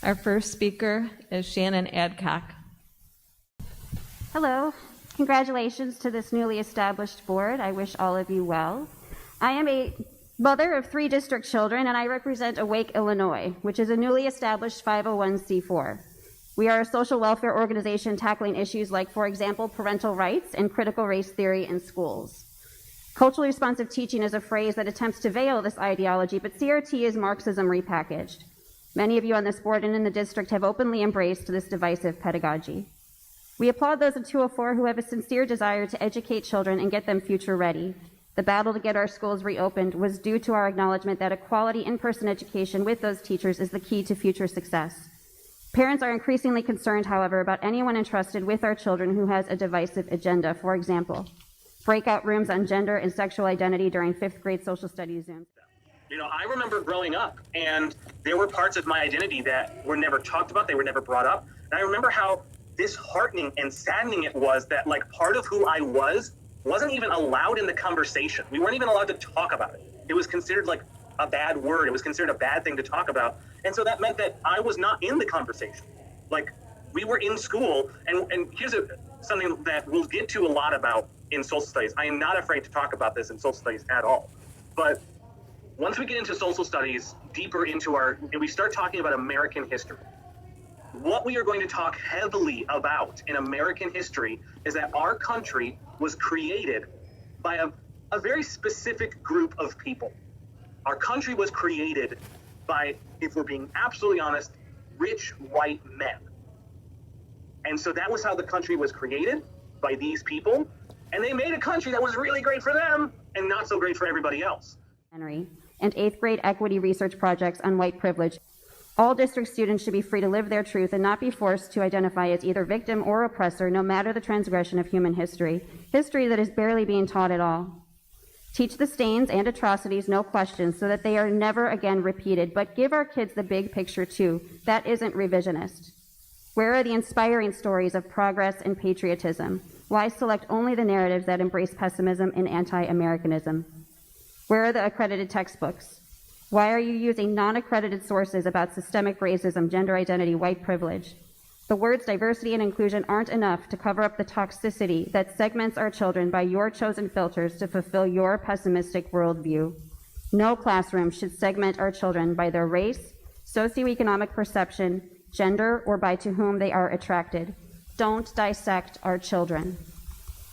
Our first speaker is Shannon Adcock. Hello. Congratulations to this newly established board. I wish all of you well. I am a mother of 3 district children, and I represent Awake, Illinois, which is a newly established 501c4. We are a social welfare organization tackling issues like, for example, parental rights and critical race theory in schools. Culturally responsive teaching is a phrase that attempts to veil this ideology, but CRT is Marxism repackaged. Many of you on this board and in the district have openly embraced this divisive pedagogy. We applaud those of 204 who have a sincere desire to educate children and get them future ready. The battle to get our schools reopened was due to our acknowledgement that a quality in-person education with those teachers is the key to future success. Parents are increasingly concerned, however, about anyone entrusted with our children who has a divisive agenda. For example, breakout rooms on gender and sexual identity during 5th grade social studies Zoom. You know, I remember growing up, and there were parts of my identity that were never talked about, they were never brought up. And I remember how disheartening and saddening it was that, like, part of who I wasn't even allowed in the conversation. We weren't even allowed to talk about it. It was considered like a bad word. It was considered a bad thing to talk about. And so that meant that I was not in the conversation. Like, we were in school, and here's something that we'll get to a lot about in social studies. I am not afraid to talk about this in social studies at all. But once we get into social studies, deeper into and we start talking about American history, what we are going to talk heavily about in American history is that our country was created by a very specific group of people. Our country was created by, if we're being absolutely honest, rich white men. And so that was how the country was created, by these people. And they made a country that was really great for them and not so great for everybody else. And 8th grade equity research projects on white privilege. All district students should be free to live their truth and not be forced to identify as either victim or oppressor, no matter the transgression of human history that is barely being taught at all. Teach the stains and atrocities, no questions, so that they are never again repeated, but give our kids the big picture too. That isn't revisionist. Where are the inspiring stories of progress and patriotism? Why select only the narratives that embrace pessimism and anti-Americanism? Where are the accredited textbooks? Why are you using non-accredited sources about systemic racism, gender identity, white privilege? The words diversity and inclusion aren't enough to cover up the toxicity that segments our children by your chosen filters to fulfill your pessimistic worldview. No classroom should segment our children by their race, socioeconomic perception, gender, or by to whom they are attracted. Don't dissect our children.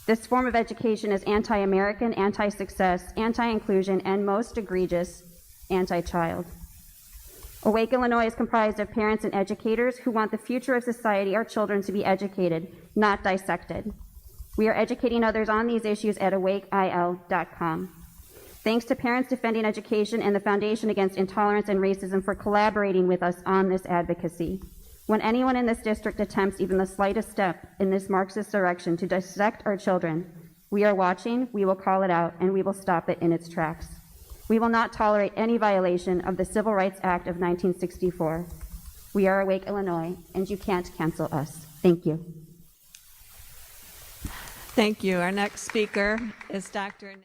This form of education is anti-American, anti-success, anti-inclusion, and most egregious, anti-child. Awake Illinois is comprised of parents and educators who want the future of society, our children, to be educated, not dissected. We are educating others on these issues at awakeil.com. Thanks to Parents Defending Education and the Foundation Against Intolerance and Racism for collaborating with us on this advocacy. When anyone in this district attempts even the slightest step in this Marxist direction to dissect our children, we are watching, we will call it out, and we will stop it in its tracks. We will not tolerate any violation of the Civil Rights Act of 1964. We are Awake Illinois, and you can't cancel us. Thank you. Thank you. Our next speaker is Dr.